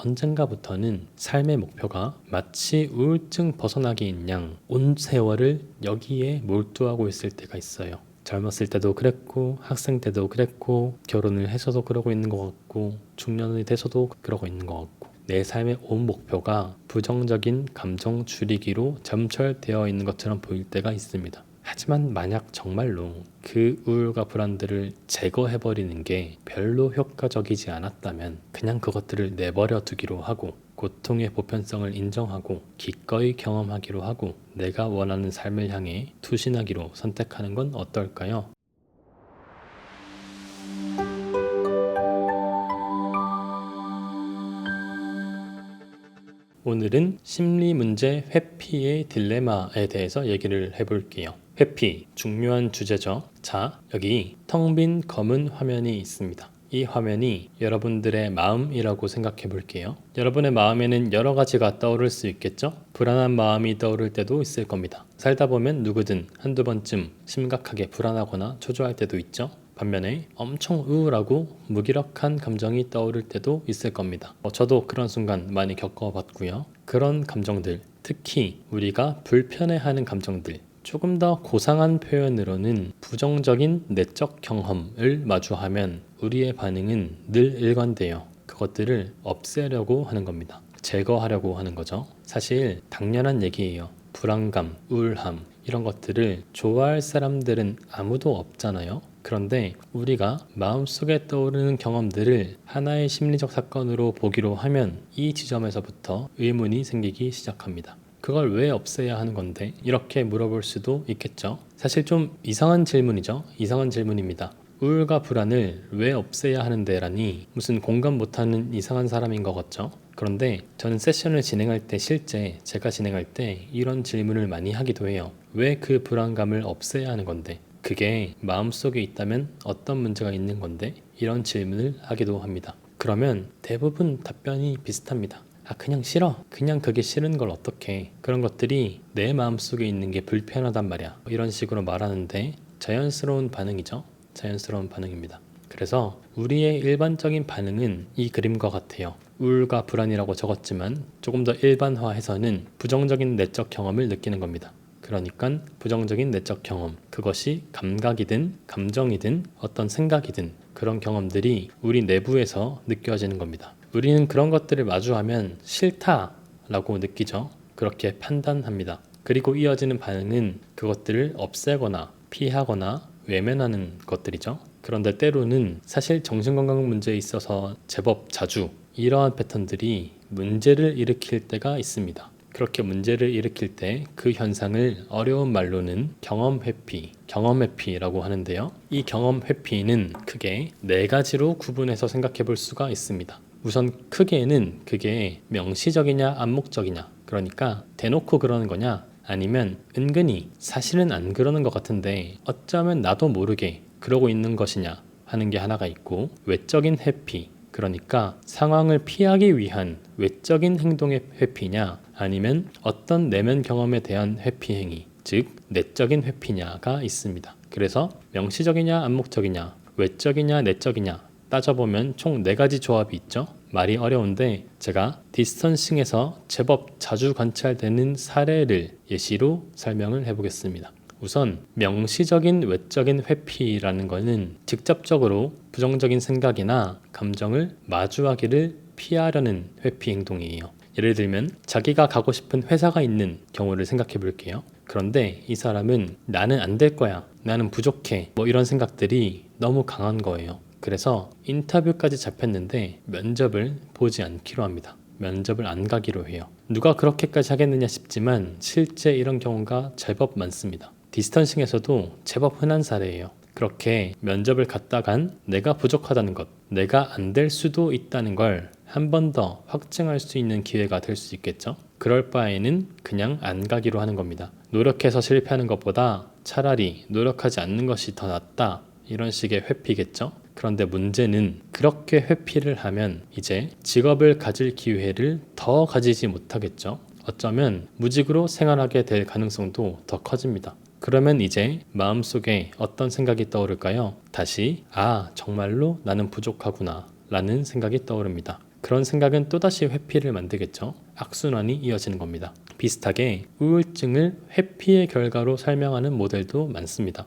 언젠가부터는 삶의 목표가 마치 우울증 벗어나기인 양 온 세월을 여기에 몰두하고 있을 때가 있어요. 젊었을 때도 그랬고, 학생 때도 그랬고, 결혼을 해서도 그러고 있는 것 같고, 중년이 돼서도 그러고 있는 것 같고, 내 삶의 온 목표가 부정적인 감정 줄이기로 점철되어 있는 것처럼 보일 때가 있습니다. 하지만 만약 정말로 그 우울과 불안들을 제거해버리는 게 별로 효과적이지 않았다면 그냥 그것들을 내버려 두기로 하고 고통의 보편성을 인정하고 기꺼이 경험하기로 하고 내가 원하는 삶을 향해 투신하기로 선택하는 건 어떨까요? 오늘은 심리 문제 회피의 딜레마에 대해서 얘기를 해볼게요. 회피, 중요한 주제죠. 자, 여기 텅 빈 검은 화면이 있습니다. 이 화면이 여러분들의 마음이라고 생각해 볼게요. 여러분의 마음에는 여러 가지가 떠오를 수 있겠죠? 불안한 마음이 떠오를 때도 있을 겁니다. 살다 보면 누구든 한두 번쯤 심각하게 불안하거나 초조할 때도 있죠. 반면에 엄청 우울하고 무기력한 감정이 떠오를 때도 있을 겁니다. 저도 그런 순간 많이 겪어봤고요. 그런 감정들, 특히 우리가 불편해하는 감정들, 조금 더 고상한 표현으로는 부정적인 내적 경험을 마주하면 우리의 반응은 늘 일관돼요. 그것들을 없애려고 하는 겁니다. 제거하려고 하는 거죠. 사실 당연한 얘기예요. 불안감, 우울함 이런 것들을 좋아할 사람들은 아무도 없잖아요. 그런데 우리가 마음속에 떠오르는 경험들을 하나의 심리적 사건으로 보기로 하면 이 지점에서부터 의문이 생기기 시작합니다. 그걸 왜 없애야 하는 건데? 이렇게 물어볼 수도 있겠죠. 사실 좀 이상한 질문이죠. 이상한 질문입니다. 우울과 불안을 왜 없애야 하는데 라니 무슨 공감 못하는 이상한 사람인 것 같죠? 그런데 저는 세션을 진행할 때 실제 제가 진행할 때 이런 질문을 많이 하기도 해요. 왜 그 불안감을 없애야 하는 건데? 그게 마음속에 있다면 어떤 문제가 있는 건데? 이런 질문을 하기도 합니다. 그러면 대부분 답변이 비슷합니다. 그냥 싫어. 그냥 그게 싫은 걸 어떡해. 그런 것들이 내 마음속에 있는 게 불편하단 말이야. 이런 식으로 말하는데 자연스러운 반응이죠. 자연스러운 반응입니다. 그래서 우리의 일반적인 반응은 이 그림과 같아요. 우울과 불안이라고 적었지만 조금 더 일반화해서는 부정적인 내적 경험을 느끼는 겁니다. 그러니까 부정적인 내적 경험, 그것이 감각이든 감정이든 어떤 생각이든 그런 경험들이 우리 내부에서 느껴지는 겁니다. 우리는 그런 것들을 마주하면 싫다라고 느끼죠. 그렇게 판단합니다. 그리고 이어지는 반응은 그것들을 없애거나 피하거나 외면하는 것들이죠. 그런데 때로는 사실 정신건강 문제에 있어서 제법 자주 이러한 패턴들이 문제를 일으킬 때가 있습니다. 그렇게 문제를 일으킬 때 그 현상을 어려운 말로는 경험 회피라고 하는데요. 이 경험 회피는 크게 네 가지로 구분해서 생각해 볼 수가 있습니다. 우선 크게는 그게 명시적이냐 암묵적이냐, 그러니까 대놓고 그러는 거냐 아니면 은근히 사실은 안 그러는 것 같은데 어쩌면 나도 모르게 그러고 있는 것이냐 하는 게 하나가 있고, 외적인 회피, 그러니까 상황을 피하기 위한 외적인 행동의 회피냐 아니면 어떤 내면 경험에 대한 회피 행위, 즉 내적인 회피냐가 있습니다. 그래서 명시적이냐 암묵적이냐, 외적이냐 내적이냐 따져보면 총 4가지 조합이 있죠. 말이 어려운데 제가 디스턴싱에서 제법 자주 관찰되는 사례를 예시로 설명을 해보겠습니다. 우선 명시적인 외적인 회피라는 것은 직접적으로 부정적인 생각이나 감정을 마주하기를 피하려는 회피 행동이에요. 예를 들면 자기가 가고 싶은 회사가 있는 경우를 생각해 볼게요. 그런데 이 사람은 나는 안 될 거야, 나는 부족해, 이런 생각들이 너무 강한 거예요. 그래서 인터뷰까지 잡혔는데 면접을 보지 않기로 합니다. 면접을 안 가기로 해요. 누가 그렇게까지 하겠느냐 싶지만 실제 이런 경우가 제법 많습니다. 디스턴싱에서도 제법 흔한 사례예요. 그렇게 면접을 갔다간 내가 부족하다는 것, 내가 안 될 수도 있다는 걸 한 번 더 확증할 수 있는 기회가 될 수 있겠죠. 그럴 바에는 그냥 안 가기로 하는 겁니다. 노력해서 실패하는 것보다 차라리 노력하지 않는 것이 더 낫다, 이런 식의 회피겠죠. 그런데 문제는 그렇게 회피를 하면 이제 직업을 가질 기회를 더 가지지 못하겠죠. 어쩌면 무직으로 생활하게 될 가능성도 더 커집니다. 그러면 이제 마음속에 어떤 생각이 떠오를까요? 다시 정말로 나는 부족하구나 라는 생각이 떠오릅니다. 그런 생각은 또다시 회피를 만들겠죠. 악순환이 이어지는 겁니다. 비슷하게 우울증을 회피의 결과로 설명하는 모델도 많습니다.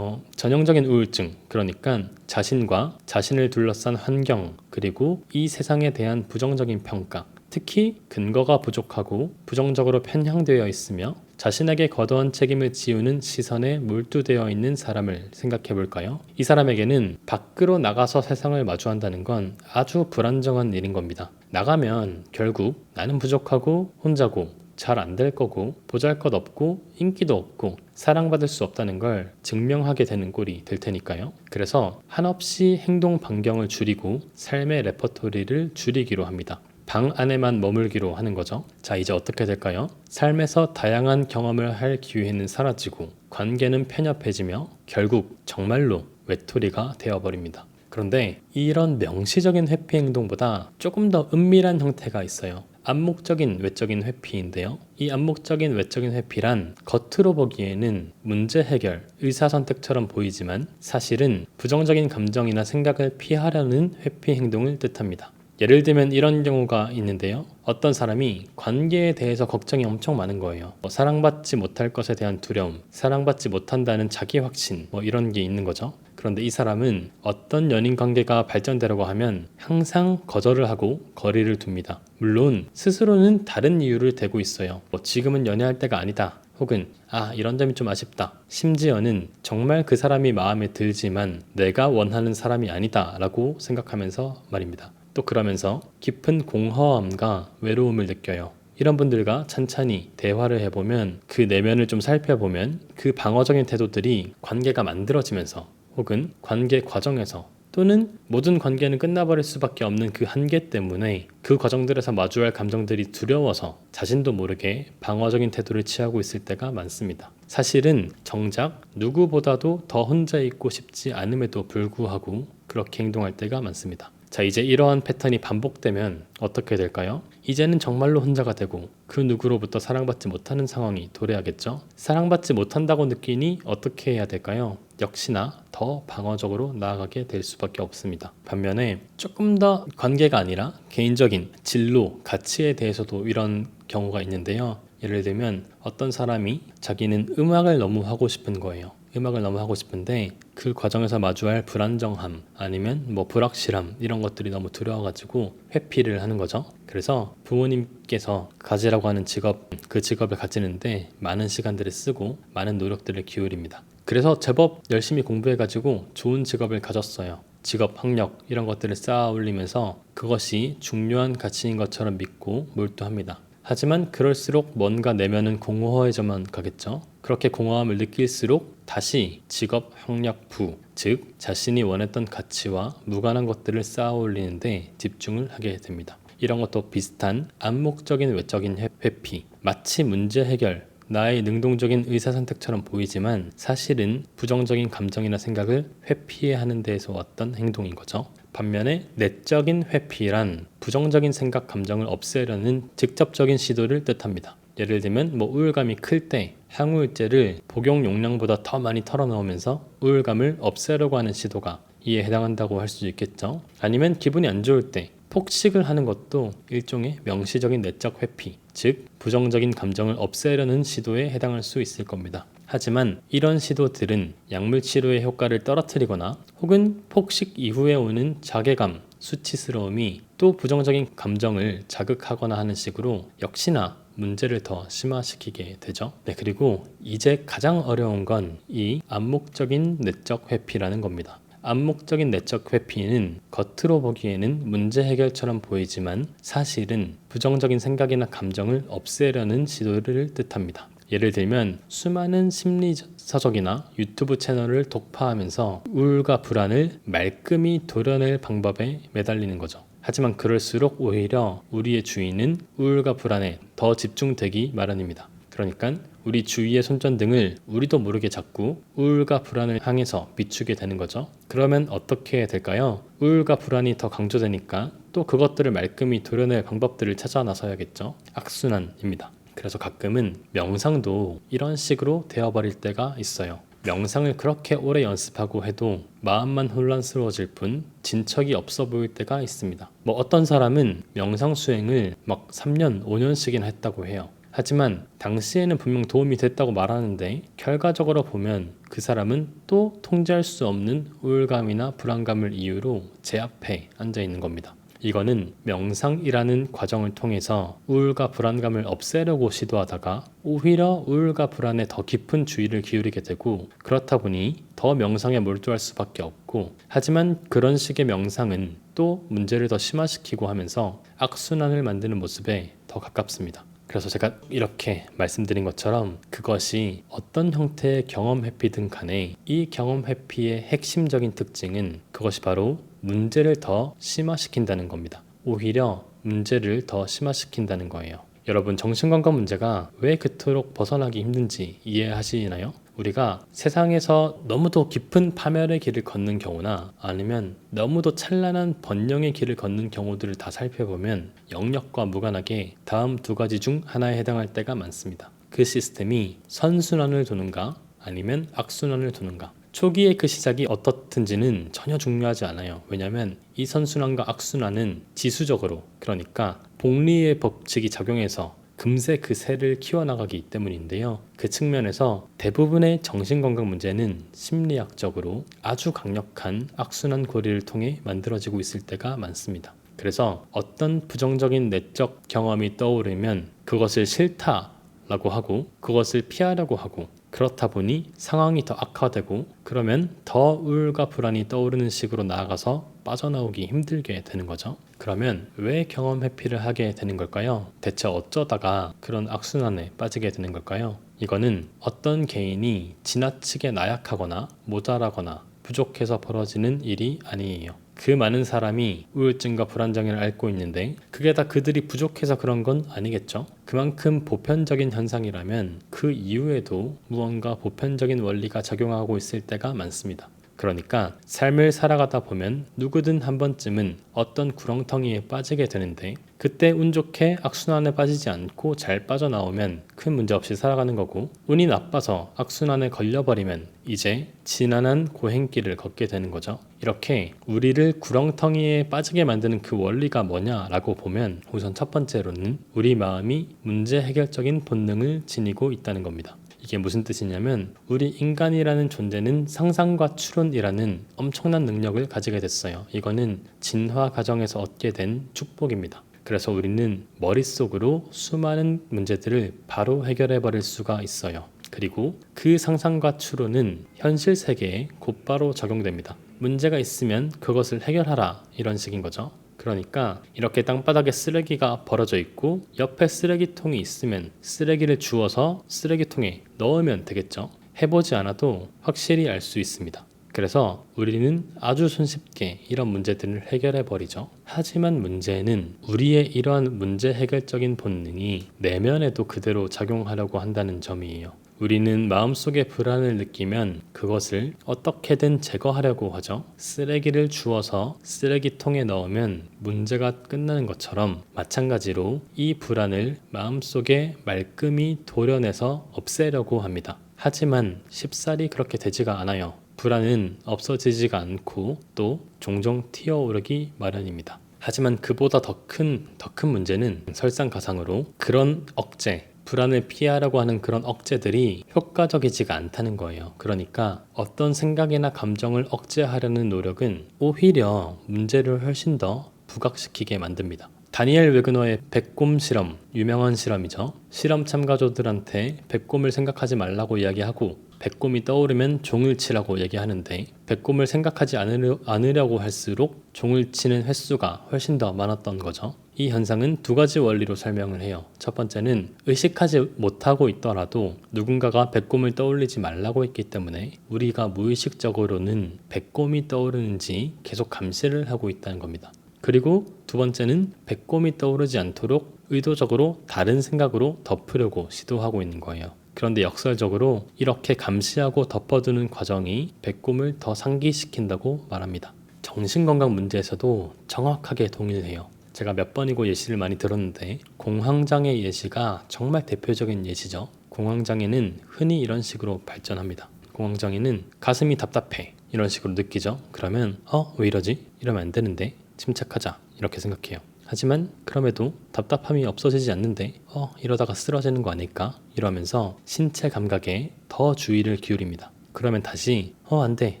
전형적인 우울증, 그러니까 자신과 자신을 둘러싼 환경, 그리고 이 세상에 대한 부정적인 평가, 특히 근거가 부족하고 부정적으로 편향되어 있으며 자신에게 거대한 책임을 지우는 시선에 몰두되어 있는 사람을 생각해 볼까요? 이 사람에게는 밖으로 나가서 세상을 마주한다는 건 아주 불안정한 일인 겁니다. 나가면 결국 나는 부족하고 혼자고 잘 안 될 거고 보잘것없고 인기도 없고 사랑받을 수 없다는 걸 증명하게 되는 꼴이 될 테니까요. 그래서 한없이 행동 반경을 줄이고 삶의 레퍼토리를 줄이기로 합니다. 방 안에만 머물기로 하는 거죠. 자, 이제 어떻게 될까요? 삶에서 다양한 경험을 할 기회는 사라지고 관계는 편협해지며 결국 정말로 외톨이가 되어버립니다. 그런데 이런 명시적인 회피 행동보다 조금 더 은밀한 형태가 있어요. 암묵적인 외적인 회피인데요. 이 암묵적인 외적인 회피란 겉으로 보기에는 문제 해결, 의사선택처럼 보이지만 사실은 부정적인 감정이나 생각을 피하려는 회피 행동을 뜻합니다. 예를 들면 이런 경우가 있는데요. 어떤 사람이 관계에 대해서 걱정이 엄청 많은 거예요. 사랑받지 못할 것에 대한 두려움, 사랑받지 못한다는 자기 확신, 이런 게 있는 거죠. 그런데 이 사람은 어떤 연인 관계가 발전되려고 하면 항상 거절을 하고 거리를 둡니다. 물론 스스로는 다른 이유를 대고 있어요. 지금은 연애할 때가 아니다. 혹은 이런 점이 좀 아쉽다. 심지어는 정말 그 사람이 마음에 들지만 내가 원하는 사람이 아니다 라고 생각하면서 말입니다. 또 그러면서 깊은 공허함과 외로움을 느껴요. 이런 분들과 찬찬히 대화를 해보면 그 내면을 좀 살펴보면 그 방어적인 태도들이 관계가 만들어지면서 혹은 관계 과정에서 또는 모든 관계는 끝나버릴 수밖에 없는 그 한계 때문에 그 과정들에서 마주할 감정들이 두려워서 자신도 모르게 방어적인 태도를 취하고 있을 때가 많습니다. 사실은 정작 누구보다도 더 혼자 있고 싶지 않음에도 불구하고 그렇게 행동할 때가 많습니다. 자, 이제 이러한 패턴이 반복되면 어떻게 될까요? 이제는 정말로 혼자가 되고 그 누구로부터 사랑받지 못하는 상황이 도래하겠죠? 사랑받지 못한다고 느끼니 어떻게 해야 될까요? 역시나 더 방어적으로 나아가게 될 수밖에 없습니다. 반면에 조금 더 관계가 아니라 개인적인 진로, 가치에 대해서도 이런 경우가 있는데요. 예를 들면 어떤 사람이 자기는 음악을 너무 하고 싶은 거예요. 음악을 너무 하고 싶은데 그 과정에서 마주할 불안정함 아니면 불확실함 이런 것들이 너무 두려워가지고 회피를 하는 거죠. 그래서 부모님께서 가지라고 하는 직업, 그 직업을 가지는데 많은 시간들을 쓰고 많은 노력들을 기울입니다. 그래서 제법 열심히 공부해가지고 좋은 직업을 가졌어요. 직업, 학력 이런 것들을 쌓아 올리면서 그것이 중요한 가치인 것처럼 믿고 몰두합니다. 하지만 그럴수록 뭔가 내면은 공허해져만 가겠죠. 그렇게 공허함을 느낄수록 다시 직업, 학력, 부, 즉 자신이 원했던 가치와 무관한 것들을 쌓아 올리는데 집중을 하게 됩니다. 이런 것도 비슷한 암묵적인 외적인 회피, 마치 문제 해결, 나의 능동적인 의사선택처럼 보이지만 사실은 부정적인 감정이나 생각을 회피해야 하는 데에서 왔던 행동인 거죠. 반면에 내적인 회피란 부정적인 생각, 감정을 없애려는 직접적인 시도를 뜻합니다. 예를 들면 우울감이 클 때 항우울제를 복용 용량보다 더 많이 털어넣으면서 우울감을 없애려고 하는 시도가 이에 해당한다고 할 수 있겠죠. 아니면 기분이 안 좋을 때 폭식을 하는 것도 일종의 명시적인 내적 회피, 즉 부정적인 감정을 없애려는 시도에 해당할 수 있을 겁니다. 하지만 이런 시도들은 약물 치료의 효과를 떨어뜨리거나 혹은 폭식 이후에 오는 자괴감, 수치스러움이 또 부정적인 감정을 자극하거나 하는 식으로 역시나 문제를 더 심화시키게 되죠. 그리고 이제 가장 어려운 건 이 암묵적인 내적 회피라는 겁니다. 암묵적인 내적 회피는 겉으로 보기에는 문제 해결처럼 보이지만 사실은 부정적인 생각이나 감정을 없애려는 시도를 뜻합니다. 예를 들면 수많은 심리 서적이나 유튜브 채널을 독파하면서 우울과 불안을 말끔히 도려낼 방법에 매달리는 거죠. 하지만 그럴수록 오히려 우리의 주의는 우울과 불안에 더 집중되기 마련입니다. 그러니까 우리 주위의 손전등을 우리도 모르게 자꾸 우울과 불안을 향해서 비추게 되는 거죠. 그러면 어떻게 될까요? 우울과 불안이 더 강조되니까 또 그것들을 말끔히 도려낼 방법들을 찾아 나서야겠죠. 악순환입니다. 그래서 가끔은 명상도 이런 식으로 되어버릴 때가 있어요. 명상을 그렇게 오래 연습하고 해도 마음만 혼란스러워질 뿐 진척이 없어 보일 때가 있습니다. 어떤 사람은 명상 수행을 막 3년, 5년씩이나 했다고 해요. 하지만 당시에는 분명 도움이 됐다고 말하는데 결과적으로 보면 그 사람은 또 통제할 수 없는 우울감이나 불안감을 이유로 제 앞에 앉아 있는 겁니다. 이거는 명상이라는 과정을 통해서 우울과 불안감을 없애려고 시도하다가 오히려 우울과 불안에 더 깊은 주의를 기울이게 되고, 그렇다 보니 더 명상에 몰두할 수밖에 없고, 하지만 그런 식의 명상은 또 문제를 더 심화시키고 하면서 악순환을 만드는 모습에 더 가깝습니다. 그래서 제가 이렇게 말씀드린 것처럼 그것이 어떤 형태의 경험 회피든 간에 이 경험 회피의 핵심적인 특징은 그것이 바로 문제를 더 심화시킨다는 겁니다. 오히려 문제를 더 심화시킨다는 거예요. 여러분, 정신건강 문제가 왜 그토록 벗어나기 힘든지 이해하시나요? 우리가 세상에서 너무도 깊은 파멸의 길을 걷는 경우나 아니면 너무도 찬란한 번영의 길을 걷는 경우들을 다 살펴보면 영역과 무관하게 다음 두 가지 중 하나에 해당할 때가 많습니다. 그 시스템이 선순환을 도는가 아니면 악순환을 도는가. 초기의 그 시작이 어떻든지는 전혀 중요하지 않아요. 왜냐하면 이 선순환과 악순환은 지수적으로, 그러니까 복리의 법칙이 작용해서 금세 그 새를 키워나가기 때문인데요. 그 측면에서 대부분의 정신건강 문제는 심리학적으로 아주 강력한 악순환 고리를 통해 만들어지고 있을 때가 많습니다. 그래서 어떤 부정적인 내적 경험이 떠오르면 그것을 싫다라고 하고 그것을 피하려고 하고, 그렇다 보니 상황이 더 악화되고 그러면 더 우울과 불안이 떠오르는 식으로 나아가서 빠져나오기 힘들게 되는 거죠. 그러면 왜 경험 회피를 하게 되는 걸까요? 대체 어쩌다가 그런 악순환에 빠지게 되는 걸까요? 이거는 어떤 개인이 지나치게 나약하거나 모자라거나 부족해서 벌어지는 일이 아니에요. 그 많은 사람이 우울증과 불안장애를 앓고 있는데 그게 다 그들이 부족해서 그런 건 아니겠죠? 그만큼 보편적인 현상이라면 그 이후에도 무언가 보편적인 원리가 작용하고 있을 때가 많습니다. 그러니까 삶을 살아가다 보면 누구든 한 번쯤은 어떤 구렁텅이에 빠지게 되는데 그때 운 좋게 악순환에 빠지지 않고 잘 빠져나오면 큰 문제 없이 살아가는 거고, 운이 나빠서 악순환에 걸려버리면 이제 지난한 고행길을 걷게 되는 거죠. 이렇게 우리를 구렁텅이에 빠지게 만드는 그 원리가 뭐냐라고 보면 우선 첫 번째로는 우리 마음이 문제 해결적인 본능을 지니고 있다는 겁니다. 이게 무슨 뜻이냐면 우리 인간이라는 존재는 상상과 추론이라는 엄청난 능력을 가지게 됐어요. 이거는 진화 과정에서 얻게 된 축복입니다. 그래서 우리는 머릿속으로 수많은 문제들을 바로 해결해 버릴 수가 있어요. 그리고 그 상상과 추론은 현실 세계에 곧바로 적용됩니다. 문제가 있으면 그것을 해결하라, 이런 식인 거죠. 그러니까 이렇게 땅바닥에 쓰레기가 벌어져 있고 옆에 쓰레기통이 있으면 쓰레기를 주워서 쓰레기통에 넣으면 되겠죠. 해보지 않아도 확실히 알 수 있습니다. 그래서 우리는 아주 손쉽게 이런 문제들을 해결해 버리죠. 하지만 문제는 우리의 이러한 문제 해결적인 본능이 내면에도 그대로 작용하려고 한다는 점이에요. 우리는 마음속에 불안을 느끼면 그것을 어떻게든 제거하려고 하죠. 쓰레기를 주워서 쓰레기통에 넣으면 문제가 끝나는 것처럼 마찬가지로 이 불안을 마음속에 말끔히 도려내서 없애려고 합니다. 하지만 쉽사리 그렇게 되지가 않아요. 불안은 없어지지가 않고 또 종종 튀어오르기 마련입니다. 하지만 그보다 더 큰 문제는 설상가상으로 그런 억제, 불안을 피하려고 하는 그런 억제들이 효과적이지가 않다는 거예요. 그러니까 어떤 생각이나 감정을 억제하려는 노력은 오히려 문제를 훨씬 더 부각시키게 만듭니다. 다니엘 웨그너의 백곰 실험, 유명한 실험이죠. 실험 참가자들한테 백곰을 생각하지 말라고 이야기하고 백곰이 떠오르면 종을 치라고 얘기하는데 백곰을 생각하지 않으려고 할수록 종을 치는 횟수가 훨씬 더 많았던 거죠. 이 현상은 두 가지 원리로 설명을 해요. 첫 번째는 의식하지 못하고 있더라도 누군가가 백곰을 떠올리지 말라고 했기 때문에 우리가 무의식적으로는 백곰이 떠오르는지 계속 감시를 하고 있다는 겁니다. 그리고 두 번째는 백곰이 떠오르지 않도록 의도적으로 다른 생각으로 덮으려고 시도하고 있는 거예요. 그런데 역설적으로 이렇게 감시하고 덮어두는 과정이 백곰을 더 상기시킨다고 말합니다. 정신건강 문제에서도 정확하게 동일해요. 제가 몇 번이고 예시를 많이 들었는데 공황장애 예시가 정말 대표적인 예시죠. 공황장애는 흔히 이런 식으로 발전합니다. 공황장애는 가슴이 답답해 이런 식으로 느끼죠. 그러면 왜 이러지? 이러면 안 되는데 침착하자 이렇게 생각해요. 하지만 그럼에도 답답함이 없어지지 않는데 이러다가 쓰러지는 거 아닐까? 이러면서 신체 감각에 더 주의를 기울입니다. 그러면 다시 안 돼,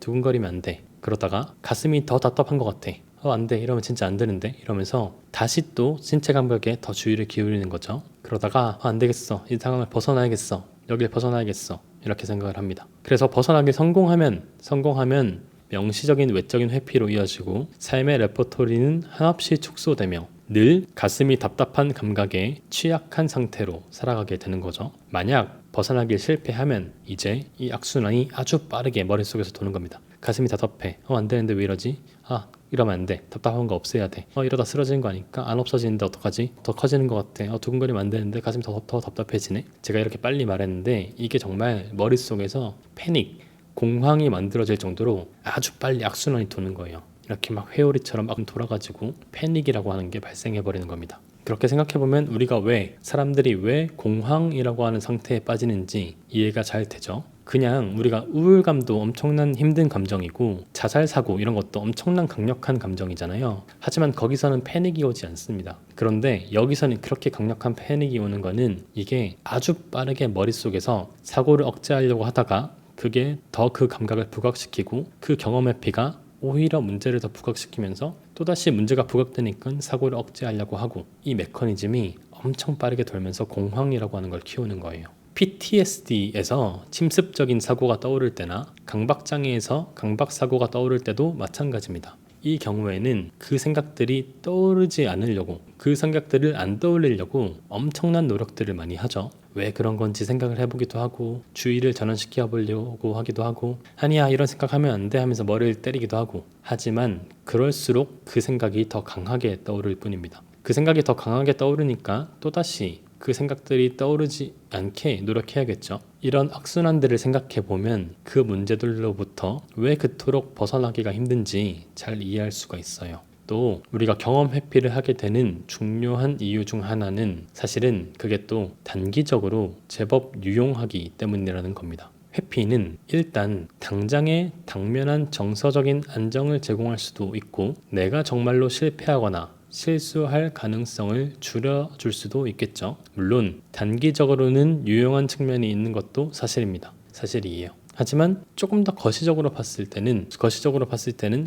두근거리면 안 돼. 그러다가 가슴이 더 답답한 것 같아. 안 돼, 이러면 진짜 안 되는데 이러면서 다시 또 신체 감각에 더 주의를 기울이는 거죠. 그러다가 안 되겠어, 이 상황을 벗어나야겠어, 여길 벗어나야겠어 이렇게 생각을 합니다. 그래서 벗어나기 성공하면 명시적인 외적인 회피로 이어지고 삶의 레퍼토리는 한없이 축소되며 늘 가슴이 답답한 감각에 취약한 상태로 살아가게 되는 거죠. 만약 벗어나길 실패하면 이제 이 악순환이 아주 빠르게 머릿속에서 도는 겁니다. 가슴이 답답해. 안 되는데 왜 이러지? 이러면 안 돼. 답답한 거 없애야 돼. 이러다 쓰러지는 거 아닐까? 안 없어지는데 어떡하지? 더 커지는 것 같아. 두근거리면 안 되는데 가슴이 더 답답해지네. 제가 이렇게 빨리 말했는데 이게 정말 머릿속에서 패닉, 공황이 만들어질 정도로 아주 빨리 악순환이 도는 거예요. 이렇게 막 회오리처럼 막 돌아가지고 패닉이라고 하는 게 발생해 버리는 겁니다. 그렇게 생각해보면 우리가 사람들이 왜 공황이라고 하는 상태에 빠지는지 이해가 잘 되죠. 그냥 우리가 우울감도 엄청난 힘든 감정이고 자살사고 이런 것도 엄청난 강력한 감정이잖아요. 하지만 거기서는 패닉이 오지 않습니다. 그런데 여기서는 그렇게 강력한 패닉이 오는 거는 이게 아주 빠르게 머릿속에서 사고를 억제하려고 하다가 그게 더 그 감각을 부각시키고 그 경험 회피가 오히려 문제를 더 부각시키면서 또다시 문제가 부각되니까 사고를 억제하려고 하고 이 메커니즘이 엄청 빠르게 돌면서 공황이라고 하는 걸 키우는 거예요. PTSD에서 침습적인 사고가 떠오를 때나 강박장애에서 강박사고가 떠오를 때도 마찬가지입니다. 이 경우에는 그 생각들이 떠오르지 않으려고, 그 생각들을 안 떠올리려고 엄청난 노력들을 많이 하죠. 왜 그런 건지 생각을 해보기도 하고 주의를 전환시켜 보려고 하기도 하고 아니야 이런 생각하면 안 돼 하면서 머리를 때리기도 하고 하지만 그럴수록 그 생각이 더 강하게 떠오를 뿐입니다. 그 생각이 더 강하게 떠오르니까 또다시 그 생각들이 떠오르지 않게 노력해야겠죠. 이런 악순환들을 생각해보면 그 문제들로부터 왜 그토록 벗어나기가 힘든지 잘 이해할 수가 있어요. 또 우리가 경험 회피를 하게 되는 중요한 이유 중 하나는 사실은 그게 또 단기적으로 제법 유용하기 때문이라는 겁니다. 회피는 일단 당장의 당면한 정서적인 안정을 제공할 수도 있고 내가 정말로 실패하거나 실수할 가능성을 줄여줄 수도 있겠죠. 물론 단기적으로는 유용한 측면이 있는 것도 사실이에요. 하지만 조금 더 거시적으로 봤을 때는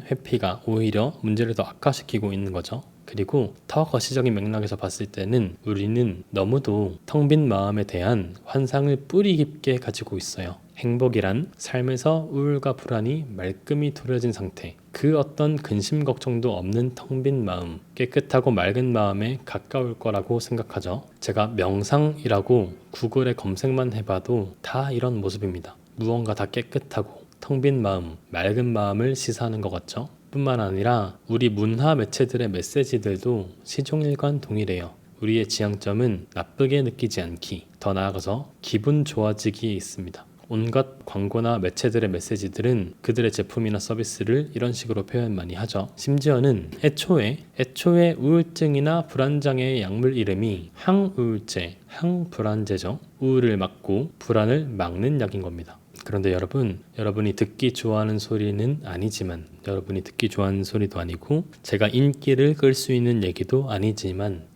회피가 오히려 문제를 더 악화시키고 있는 거죠. 그리고 더 거시적인 맥락에서 봤을 때는 우리는 너무도 텅 빈 마음에 대한 환상을 뿌리 깊게 가지고 있어요. 행복이란 삶에서 우울과 불안이 말끔히 도려진 상태, 그 어떤 근심 걱정도 없는 텅 빈 마음, 깨끗하고 맑은 마음에 가까울 거라고 생각하죠. 제가 명상이라고 구글에 검색만 해봐도 다 이런 모습입니다. 무언가 다 깨끗하고 텅 빈 마음, 맑은 마음을 시사하는 것 같죠. 뿐만 아니라 우리 문화 매체들의 메시지들도 시종일관 동일해요. 우리의 지향점은 나쁘게 느끼지 않기, 더 나아가서 기분 좋아지기에 있습니다. 온갖 광고나 매체들의 메시지들은 그들의 제품이나 서비스를 이런 식으로 표현 많이 하죠. 심지어는 애초에 우울증이나 불안장애의 약물 이름이 항우울제, 항불안제죠. 우울을 막고 불안을 막는 약인 겁니다. 그런데 여러분이 듣기 좋아하는 소리는 아니지만, 여러분이 듣기 좋아하는 소리도 아니고 제가 인기를 끌 수 있는 얘기도 아니지만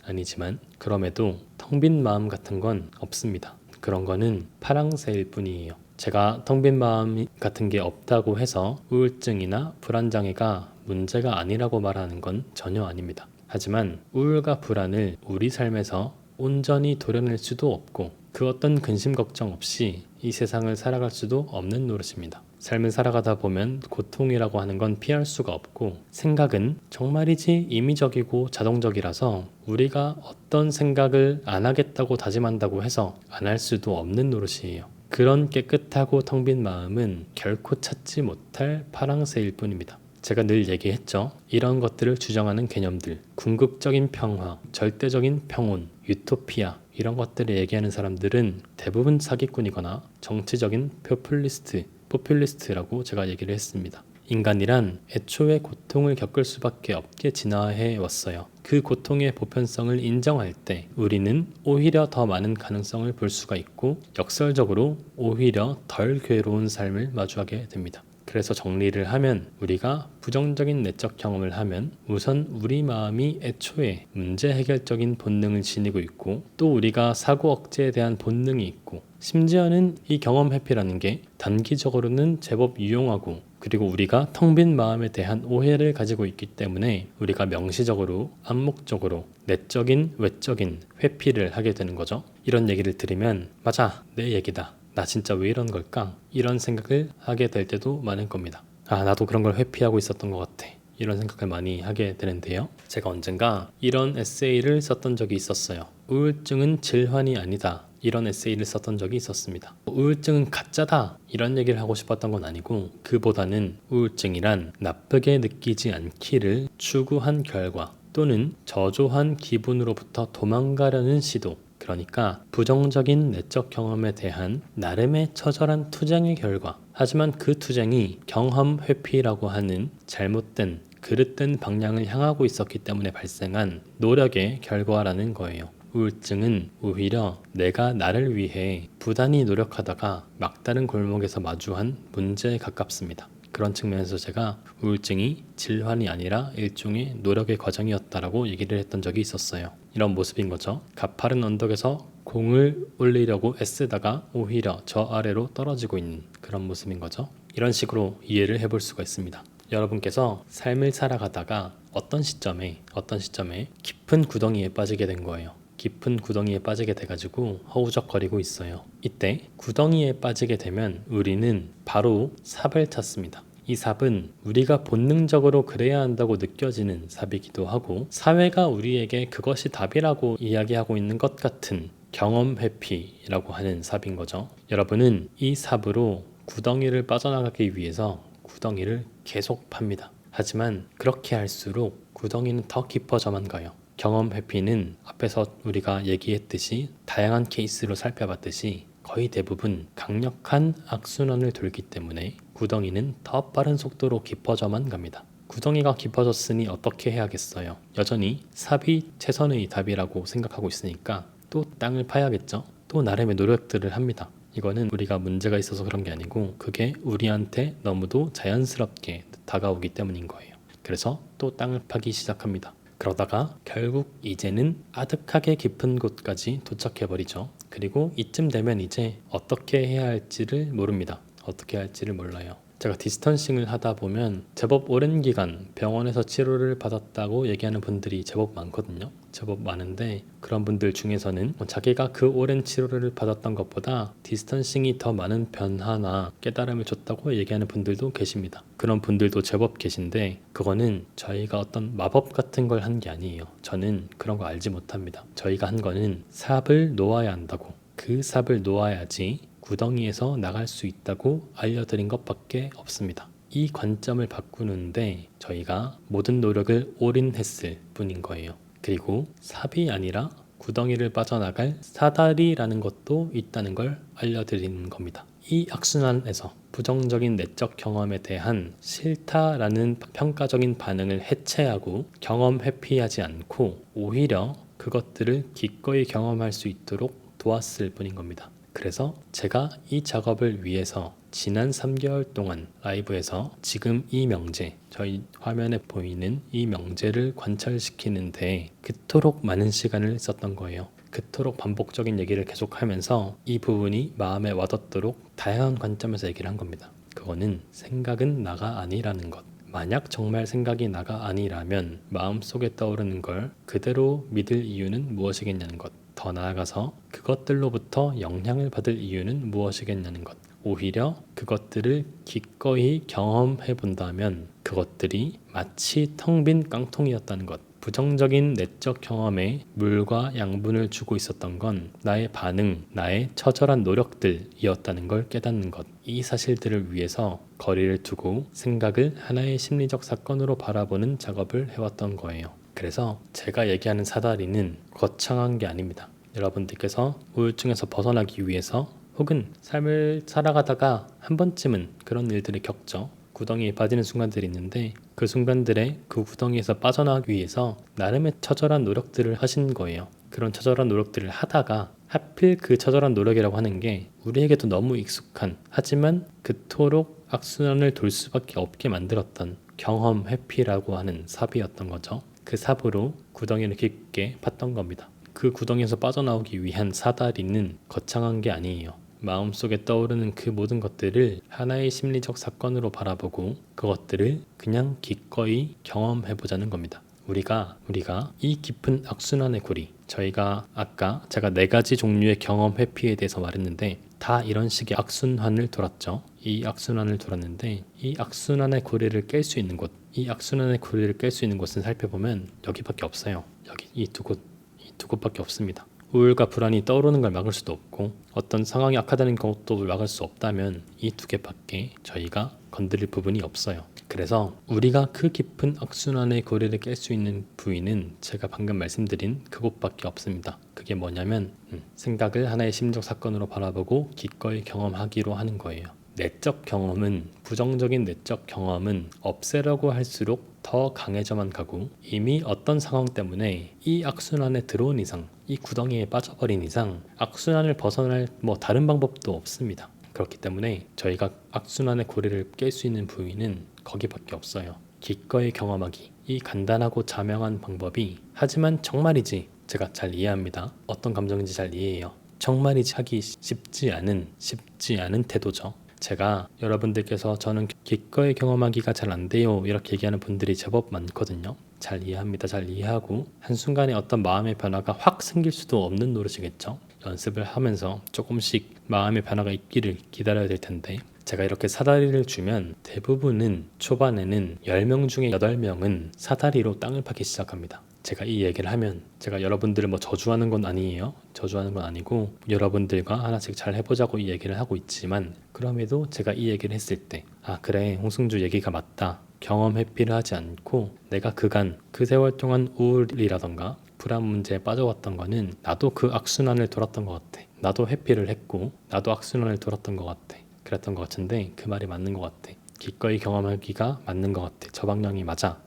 그럼에도 텅 빈 마음 같은 건 없습니다. 그런 거는 파랑새일 뿐이에요. 제가 텅 빈 마음 같은 게 없다고 해서 우울증이나 불안장애가 문제가 아니라고 말하는 건 전혀 아닙니다. 하지만 우울과 불안을 우리 삶에서 온전히 도려낼 수도 없고 그 어떤 근심 걱정 없이 이 세상을 살아갈 수도 없는 노릇입니다. 삶을 살아가다 보면 고통이라고 하는 건 피할 수가 없고 생각은 정말이지 임의적이고 자동적이라서 우리가 어떤 생각을 안 하겠다고 다짐한다고 해서 안 할 수도 없는 노릇이에요. 그런 깨끗하고 텅 빈 마음은 결코 찾지 못할 파랑새일 뿐입니다. 제가 늘 얘기했죠. 이런 것들을 주장하는 개념들, 궁극적인 평화, 절대적인 평온, 유토피아 이런 것들을 얘기하는 사람들은 대부분 사기꾼이거나 정치적인 포퓰리스트라고 제가 얘기를 했습니다. 인간이란 애초에 고통을 겪을 수밖에 없게 진화해 왔어요. 그 고통의 보편성을 인정할 때 우리는 오히려 더 많은 가능성을 볼 수가 있고 역설적으로 오히려 덜 괴로운 삶을 마주하게 됩니다. 그래서 정리를 하면 우리가 부정적인 내적 경험을 하면 우선 우리 마음이 애초에 문제 해결적인 본능을 지니고 있고 또 우리가 사고 억제에 대한 본능이 있고 심지어는 이 경험 회피라는 게 단기적으로는 제법 유용하고 그리고 우리가 텅 빈 마음에 대한 오해를 가지고 있기 때문에 우리가 명시적으로 암묵적으로 내적인 외적인 회피를 하게 되는 거죠. 이런 얘기를 들으면 맞아 내 얘기다. 나 진짜 왜 이런 걸까? 이런 생각을 하게 될 때도 많을 겁니다. 아, 나도 그런 걸 회피하고 있었던 것 같아. 이런 생각을 많이 하게 되는데요. 제가 언젠가 이런 에세이를 썼던 적이 있었어요. 우울증은 질환이 아니다. 이런 에세이를 썼던 적이 있었습니다. 우울증은 가짜다. 이런 얘기를 하고 싶었던 건 아니고 그보다는 우울증이란 나쁘게 느끼지 않기를 추구한 결과 또는 저조한 기분으로부터 도망가려는 시도 그러니까 부정적인 내적 경험에 대한 나름의 처절한 투쟁의 결과 하지만 그 투쟁이 경험 회피라고 하는 잘못된 그릇된 방향을 향하고 있었기 때문에 발생한 노력의 결과라는 거예요. 우울증은 오히려 내가 나를 위해 부단히 노력하다가 막다른 골목에서 마주한 문제에 가깝습니다. 그런 측면에서 제가 우울증이 질환이 아니라 일종의 노력의 과정이었다라고 얘기를 했던 적이 있었어요. 이런 모습인 거죠. 가파른 언덕에서 공을 올리려고 애쓰다가 오히려 저 아래로 떨어지고 있는 그런 모습인 거죠. 이런 식으로 이해를 해볼 수가 있습니다. 여러분께서 삶을 살아가다가 어떤 시점에 깊은 구덩이에 빠지게 된 거예요. 깊은 구덩이에 빠지게 돼가지고 허우적거리고 있어요. 이때 구덩이에 빠지게 되면 우리는 바로 삽을 찾습니다. 이 삽은 우리가 본능적으로 그래야 한다고 느껴지는 삽이기도 하고 사회가 우리에게 그것이 답이라고 이야기하고 있는 것 같은 경험 회피라고 하는 삽인 거죠. 여러분은 이 삽으로 구덩이를 빠져나가기 위해서 구덩이를 계속 팝니다. 하지만 그렇게 할수록 구덩이는 더 깊어져만 가요. 경험 회피는 앞에서 우리가 얘기했듯이 다양한 케이스로 살펴봤듯이 거의 대부분 강력한 악순환을 돌기 때문에 구덩이는 더 빠른 속도로 깊어져만 갑니다. 구덩이가 깊어졌으니 어떻게 해야겠어요? 여전히 삽이 최선의 답이라고 생각하고 있으니까 또 땅을 파야겠죠. 또 나름의 노력들을 합니다. 이거는 우리가 문제가 있어서 그런 게 아니고 그게 우리한테 너무도 자연스럽게 다가오기 때문인 거예요. 그래서 또 땅을 파기 시작합니다. 그러다가 결국 이제는 아득하게 깊은 곳까지 도착해버리죠. 그리고 이쯤 되면 이제 어떻게 해야 할지를 모릅니다. 어떻게 할지를 몰라요. 제가 디스턴싱을 하다 보면 제법 오랜 기간 병원에서 치료를 받았다고 얘기하는 분들이 제법 많거든요. 제법 많은데 그런 분들 중에서는 자기가 그 오랜 치료를 받았던 것보다 디스턴싱이 더 많은 변화나 깨달음을 줬다고 얘기하는 분들도 계십니다. 그런 분들도 제법 계신데 그거는 저희가 어떤 마법 같은 걸 한 게 아니에요. 저는 그런 거 알지 못합니다. 저희가 한 거는 삽을 놓아야 한다고 그 삽을 놓아야지 구덩이에서 나갈 수 있다고 알려드린 것밖에 없습니다. 이 관점을 바꾸는데 저희가 모든 노력을 올인했을 뿐인 거예요. 그리고 삽이 아니라 구덩이를 빠져나갈 사다리라는 것도 있다는 걸 알려드리는 겁니다. 이 악순환에서 부정적인 내적 경험에 대한 싫다라는 평가적인 반응을 해체하고 경험 회피하지 않고 오히려 그것들을 기꺼이 경험할 수 있도록 도왔을 뿐인 겁니다. 그래서 제가 이 작업을 위해서 지난 3개월 동안 라이브에서 지금 이 명제, 저희 화면에 보이는 이 명제를 관찰시키는데 그토록 많은 시간을 썼던 거예요. 그토록 반복적인 얘기를 계속하면서 이 부분이 마음에 와닿도록 다양한 관점에서 얘기를 한 겁니다. 그거는 생각은 나가 아니라는 것. 만약 정말 생각이 나가 아니라면 마음속에 떠오르는 걸 그대로 믿을 이유는 무엇이겠냐는 것. 더 나아가서 그것들로부터 영향을 받을 이유는 무엇이겠냐는 것. 오히려 그것들을 기꺼이 경험해 본다면 그것들이 마치 텅 빈 깡통이었다는 것. 부정적인 내적 경험에 물과 양분을 주고 있었던 건 나의 반응, 나의 처절한 노력들이었다는 걸 깨닫는 것. 이 사실들을 위해서 거리를 두고 생각을 하나의 심리적 사건으로 바라보는 작업을 해왔던 거예요. 그래서 제가 얘기하는 사다리는 거창한 게 아닙니다. 여러분들께서 우울증에서 벗어나기 위해서 혹은 삶을 살아가다가 한 번쯤은 그런 일들을 겪죠. 구덩이에 빠지는 순간들이 있는데 그 순간들에 그 구덩이에서 빠져나가기 위해서 나름의 처절한 노력들을 하신 거예요. 그런 처절한 노력들을 하다가 하필 그 처절한 노력이라고 하는 게 우리에게도 너무 익숙한, 하지만 그토록 악순환을 돌 수밖에 없게 만들었던 경험 회피라고 하는 삽이었던 거죠. 그 삽으로 구덩이를 깊게 팠던 겁니다. 그 구덩이에서 빠져나오기 위한 사다리는 거창한 게 아니에요. 마음속에 떠오르는 그 모든 것들을 하나의 심리적 사건으로 바라보고 그것들을 그냥 기꺼이 경험해보자는 겁니다. 우리가 이 깊은 악순환의 고리, 저희가 아까 제가 4가지 종류의 경험 회피에 대해서 말했는데 다 이런 식의 악순환을 돌았죠. 이 악순환을 돌았는데 이 악순환의 고리를 깰 수 있는 곳, 이 악순환의 고리를 깰 수 있는 곳은 살펴보면 여기밖에 없어요. 여기 이 두 곳밖에 없습니다. 우울과 불안이 떠오르는 걸 막을 수도 없고 어떤 상황이 악화되는 것도 막을 수 없다면 이 2개밖에 저희가 건드릴 부분이 없어요. 그래서 우리가 그 깊은 악순환의 고리를 깰 수 있는 부위는 제가 방금 말씀드린 그곳밖에 없습니다. 그게 뭐냐면 생각을 하나의 심리적 사건으로 바라보고 기꺼이 경험하기로 하는 거예요. 내적 경험은, 부정적인 내적 경험은 없애려고 할수록 더 강해져만 가고 이미 어떤 상황 때문에 이 악순환에 들어온 이상, 이 구덩이에 빠져버린 이상 악순환을 벗어날 다른 방법도 없습니다. 그렇기 때문에 저희가 악순환의 고리를 깰 수 있는 부위는 거기밖에 없어요. 기꺼이 경험하기, 이 간단하고 자명한 방법이, 하지만 정말이지 제가 잘 이해합니다. 어떤 감정인지 잘 이해해요. 정말이지 하기 쉽지 않은 태도죠. 제가 여러분들께서 저는 기꺼이 경험하기가 잘 안 돼요 이렇게 얘기하는 분들이 제법 많거든요. 잘 이해합니다. 잘 이해하고 한순간에 어떤 마음의 변화가 확 생길 수도 없는 노릇이겠죠. 연습을 하면서 조금씩 마음의 변화가 있기를 기다려야 될 텐데 제가 이렇게 사다리를 주면 대부분은 초반에는 10명 중에 8명은 사다리로 땅을 파기 시작합니다. 제가 이 얘기를 하면 제가 여러분들을 저주하는 건 아니에요. 저주하는 건 아니고 여러분들과 하나씩 잘 해보자고 이 얘기를 하고 있지만 그럼에도 제가 이 얘기를 했을 때 그래 홍승주 얘기가 맞다. 경험 회피를 하지 않고 내가 그 세월 동안 우울이라던가 불안 문제에 빠져왔던 거는 나도 그 악순환을 돌았던 것 같아. 나도 회피를 했고 나도 악순환을 돌았던 것 같아. 그랬던 것 같은데 그 말이 맞는 것 같아. 기꺼이 경험하기가 맞는 것 같아. 저 방향이 맞아.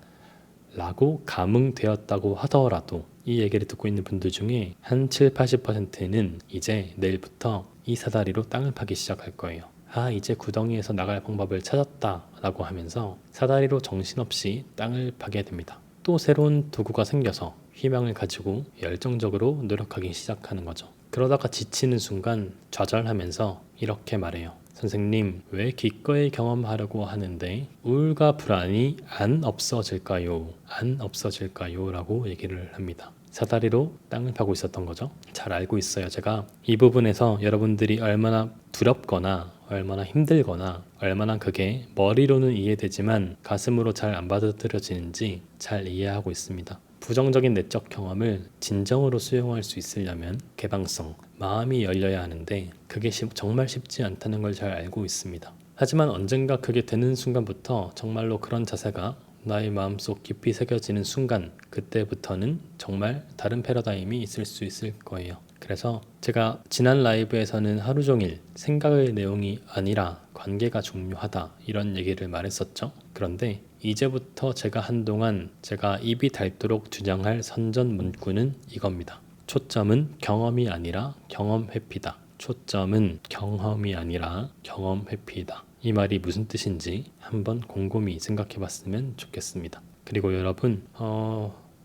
라고 감흥되었다고 하더라도 이 얘기를 듣고 있는 분들 중에 한 70-80%는 이제 내일부터 이 사다리로 땅을 파기 시작할 거예요. 이제 구덩이에서 나갈 방법을 찾았다 라고 하면서 사다리로 정신없이 땅을 파게 됩니다. 또 새로운 도구가 생겨서 희망을 가지고 열정적으로 노력하기 시작하는 거죠. 그러다가 지치는 순간 좌절하면서 이렇게 말해요. 선생님, 왜 기꺼이 경험하려고 하는데 우울과 불안이 안 없어질까요? 안 없어질까요? 라고 얘기를 합니다. 사다리로 땅을 파고 있었던 거죠. 잘 알고 있어요. 제가 이 부분에서 여러분들이 얼마나 두렵거나 얼마나 힘들거나 얼마나 그게 머리로는 이해되지만 가슴으로 잘 안 받아들여지는지 잘 이해하고 있습니다. 부정적인 내적 경험을 진정으로 수용할 수 있으려면 개방성, 마음이 열려야 하는데 그게 정말 쉽지 않다는 걸 잘 알고 있습니다. 하지만 언젠가 그게 되는 순간부터 정말로 그런 자세가 나의 마음속 깊이 새겨지는 순간, 그때부터는 정말 다른 패러다임이 있을 수 있을 거예요. 그래서 제가 지난 라이브에서는 하루 종일 생각의 내용이 아니라 관계가 중요하다 이런 얘기를 말했었죠. 그런데 이제부터 제가 한동안 제가 입이 닳도록 주장할 선전 문구는 이겁니다. 초점은 경험이 아니라 경험 회피다. 초점은 경험이 아니라 경험 회피다. 이 말이 무슨 뜻인지 한번 곰곰이 생각해 봤으면 좋겠습니다. 그리고 여러분,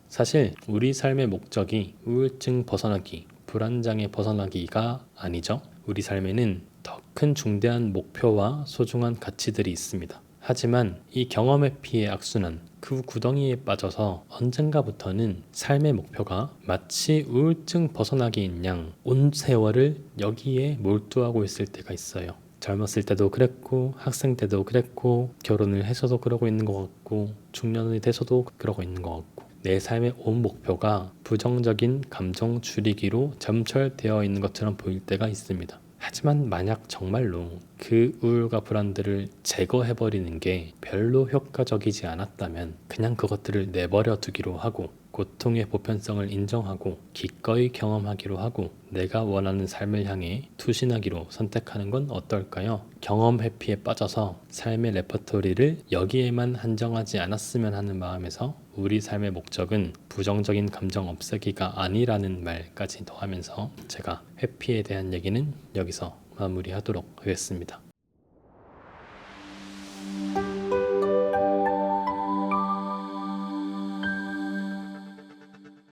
사실 우리 삶의 목적이 우울증 벗어나기, 불안장애 벗어나기가 아니죠. 우리 삶에는 더 큰 중대한 목표와 소중한 가치들이 있습니다. 하지만 이 경험 회피의 악순환, 그 구덩이에 빠져서 언젠가부터는 삶의 목표가 마치 우울증 벗어나기인 양 온 세월을 여기에 몰두하고 있을 때가 있어요. 젊었을 때도 그랬고 학생 때도 그랬고 결혼을 해서도 그러고 있는 것 같고 중년이 돼서도 그러고 있는 것 같고 내 삶의 온 목표가 부정적인 감정 줄이기로 점철되어 있는 것처럼 보일 때가 있습니다. 하지만 만약 정말로 그 우울과 불안들을 제거해버리는 게 별로 효과적이지 않았다면 그냥 그것들을 내버려 두기로 하고 고통의 보편성을 인정하고 기꺼이 경험하기로 하고 내가 원하는 삶을 향해 투신하기로 선택하는 건 어떨까요? 경험 회피에 빠져서 삶의 레퍼토리를 여기에만 한정하지 않았으면 하는 마음에서 우리 삶의 목적은 부정적인 감정 없애기가 아니라는 말까지 더하면서 제가 회피에 대한 얘기는 여기서 마무리하도록 하겠습니다.